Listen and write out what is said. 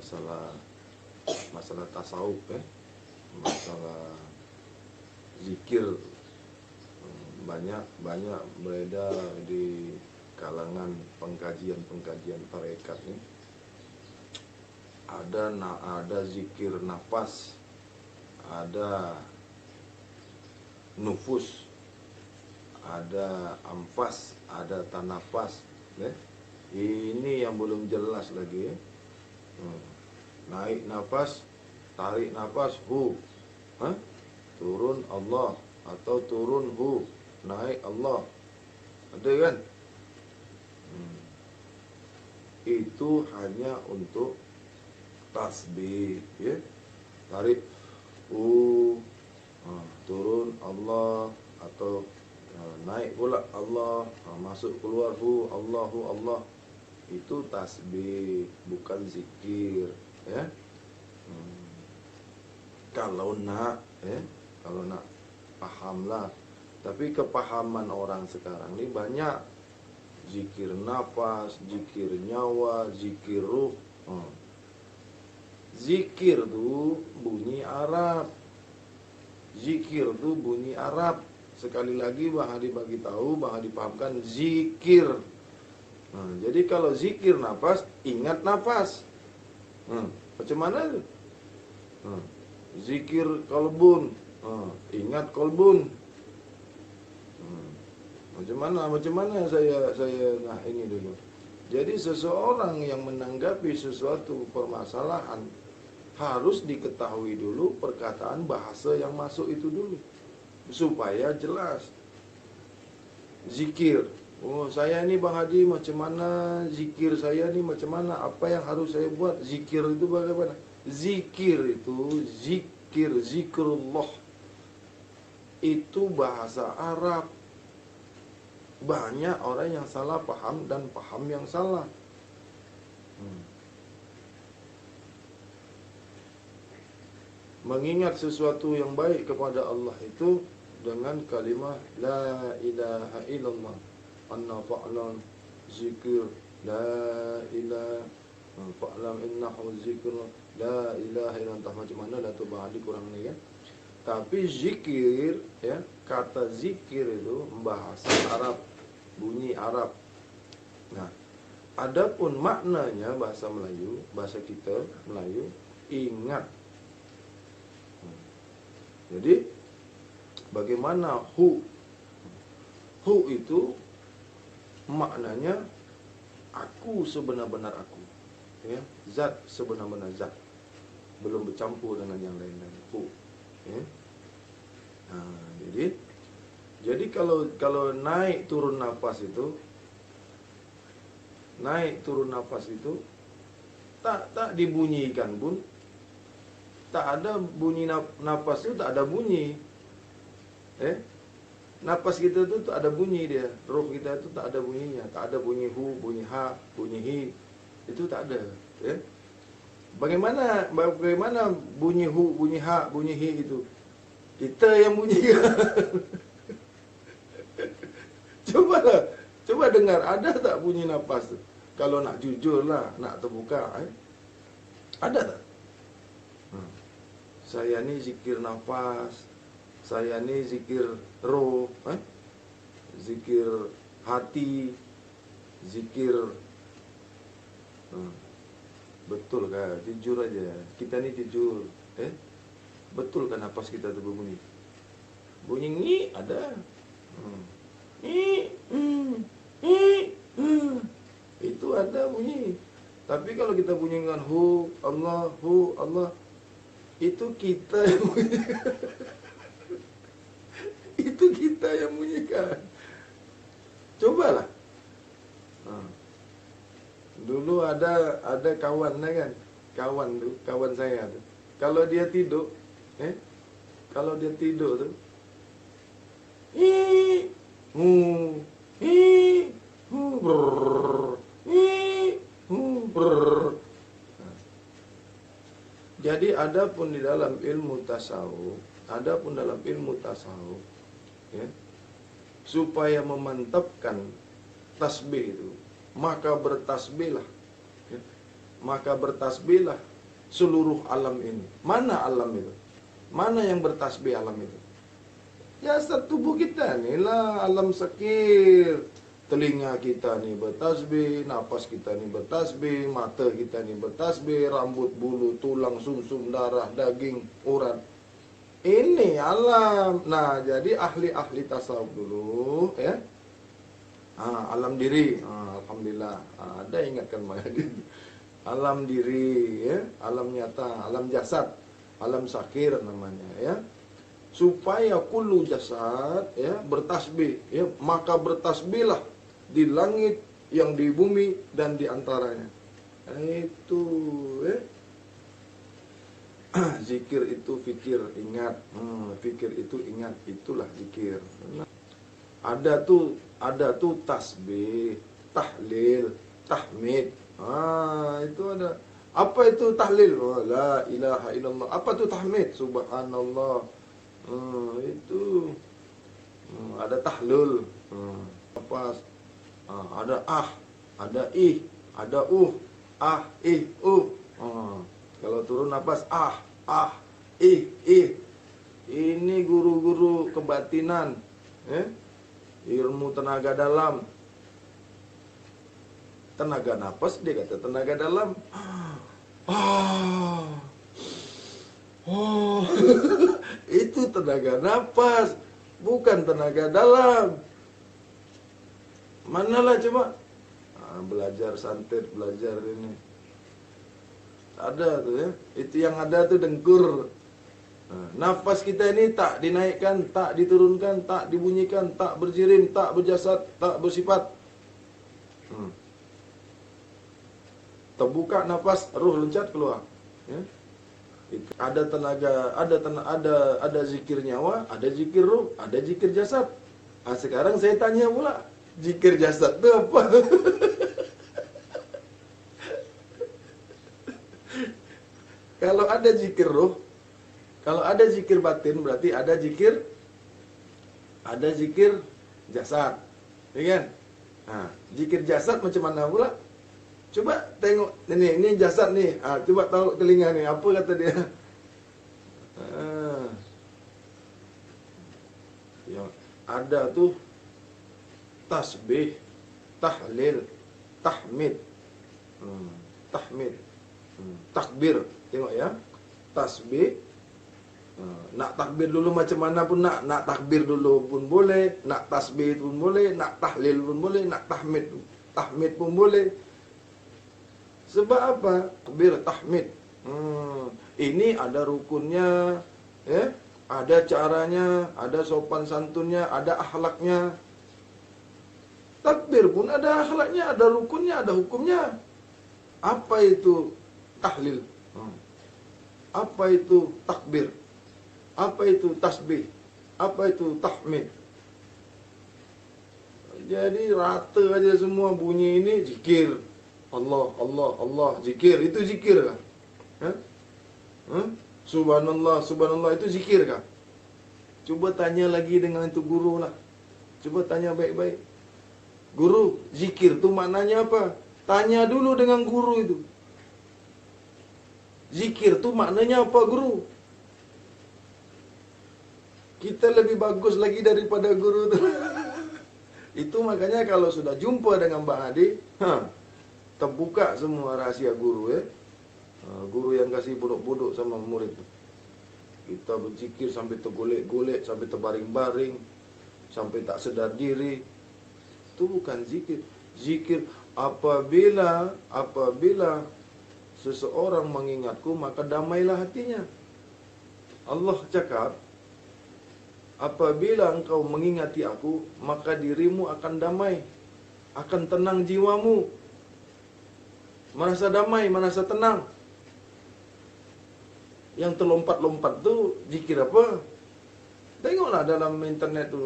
masalah masalah tasawuf ya, masalah zikir banyak beredar di kalangan pengkajian tarekat nih. Ada zikir nafas, ada nufus, ada amfas, ada tanafas ya. Ini yang belum jelas lagi ya. Naik nafas, tarik nafas, turun Allah, atau turun naik Allah, ada kan? Itu hanya untuk tasbih ya. Tarik turun Allah, atau naik pula Allah, masuk keluar Allahu Allah. Itu tasbih, bukan zikir ya. Kalau nak pahamlah. Tapi kepahaman orang sekarang ini banyak zikir nafas, zikir nyawa, zikir ruh. Zikir tuh bunyi Arab. Zikir tuh bunyi Arab. Sekali lagi Bang Hadi bagi tahu, Bang Hadi pahamkan zikir. Jadi kalau zikir nafas, ingat nafas. Macam mana itu? Zikir kolbun, ingat kolbun. Macam mana saya ini dulu. Jadi seseorang yang menanggapi sesuatu permasalahan harus diketahui dulu perkataan bahasa yang masuk itu dulu, supaya jelas. Zikir, saya ini Bang Haji, macam mana zikir saya ini, macam mana, apa yang harus saya buat? Zikir itu bagaimana? Zikir itu zikrullah. Itu bahasa Arab. Banyak orang yang salah paham dan paham yang salah. Mengingat sesuatu yang baik kepada Allah itu dengan kalimah la ilaha illallah. Anna fa'lan zikir la ilaha fa'lam innahu zikr la ilaha illallah. Macam mana Datuk Bang Hadi kurang ni ya. Tapi zikir ya, kata zikir itu bahasa Arab, bunyi Arab. Nah, adapun maknanya bahasa Melayu, bahasa kita Melayu, ingat. Jadi bagaimana hu itu maknanya aku sebenar-benar aku ya, zat sebenar-benar zat, belum bercampur dengan yang lain-lain. Ya. Jadi kalau naik turun nafas itu tak dibunyikan pun, tak ada bunyi nafas itu, tak ada bunyi. Nafas kita tu tak ada bunyi dia. Roh kita tu tak ada bunyinya. Tak ada bunyi hu, bunyi ha, bunyi hi. Itu tak ada. Ya. Bagaimana bunyi hu, bunyi ha, bunyi hi itu? Kita yang bunyikan. Coba dengar, ada tak bunyi nafas tu? Kalau nak jujur lah, nak terbuka. Ada tak? Saya ni zikir nafas, saya ni zikir roh, zikir hati, zikir. Betul kan? Jujur aja. Kita ni jujur. Betul kan nafas kita tu berbunyi? Bunyi ni ada. Itu ada bunyi. Tapi kalau kita bunyikan hu Allah, itu kita yang bunyikan. Itu kita yang bunyikan. Cobalah. Dulu ada kawan kan, kawan saya tu. Kalau dia tidur, tu, Jadi adapun di dalam ilmu tasawuf, ya, supaya memantapkan tasbih itu, maka bertasbihlah, ya, seluruh alam ini. Mana alam itu? Mana yang bertasbih alam itu? Jasad tubuh kita ni lah alam sakir. Telinga kita ni bertasbih, napas kita ni bertasbih, mata kita ni bertasbih, rambut, bulu, tulang, sumsum, darah, daging, urat. Ini alam. Nah, jadi ahli-ahli tasawuf dulu, ya. Alam diri. Alhamdulillah. Ada ingatkan Mayadi. Alam diri, ya. Alam nyata, alam jasad, alam sakir namanya, ya. Supaya kullu jasad, ya, bertasbih, ya. Maka bertasbihlah di langit, yang di bumi, dan di antaranya. Itu, ya. Zikir itu fikir, ingat. Fikir itu ingat, itulah zikir. Ada tuh tasbih, tahlil, tahmid. Itu ada. Apa itu tahlil? La ilaha illallah. Apa itu tahmid? Subhanallah. Itu ada tahlul. Apa? Ada ada ih, ada ih, kalau turun napas ih. Ini guru-guru kebatinan, ilmu tenaga dalam. Tenaga napas, dia kata tenaga dalam. Itu tenaga napas, bukan tenaga dalam. Manalah coba belajar santet, belajar ini. Ada tuh, ya. Itu yang ada tuh dengkur. Nafas kita ini tak dinaikkan, tak diturunkan, tak dibunyikan, tak berjirim, tak berjasad, tak bersifat. Terbuka nafas, ruh loncat keluar. Ya. Itu. Ada tenaga, ada zikir nyawa, ada zikir ruh, ada zikir jasad. Sekarang saya tanya pula, zikir jasad itu apa? Kalau ada zikir ruh, kalau ada zikir batin, berarti ada zikir jasad, ya kan? Zikir jasad macam mana pula? Coba tengok ini jasad nih. Coba tahu telinga nih, apa kata dia? Yang ada tuh tasbih, tahlil, tahmid, takbir. Tengok ya, tasbih. Nak takbir dulu macam mana pun nak takbir dulu pun boleh, nak tasbih pun boleh, nak tahlil pun boleh, nak tahmid pun boleh. Sebab apa? Takbir, tahmid. Ini ada rukunnya, ya, ada caranya, ada sopan santunnya, ada akhlaknya. Takbir pun ada akhlaknya, ada rukunnya, ada hukumnya. Apa itu tahlil? Apa itu takbir? Apa itu tasbih? Apa itu tahmid? Jadi rata aja semua bunyi ini zikir. Allah, zikir. Itu zikir kah? Subhanallah, itu zikir kah? Cuba tanya lagi dengan itu guru lah. Coba tanya baik-baik. Guru, zikir itu maknanya apa? Tanya dulu dengan guru itu. Zikir itu maknanya apa, guru? Kita lebih bagus lagi daripada guru itu. Itu makanya kalau sudah jumpa dengan Mbak Hadi, terbuka semua rahasia guru, ya. Guru yang kasih bodok-bodok sama murid. Kita berzikir sampai tergolek-golek, sampai terbaring-baring, sampai tak sedar diri. Itu bukan zikir. Zikir apabila seseorang mengingatku, maka damailah hatinya. Allah cakap, apabila engkau mengingati aku, maka dirimu akan damai, akan tenang jiwamu, merasa damai, merasa tenang. Yang terlompat-lompat tu zikir apa? Tengoklah dalam internet tu.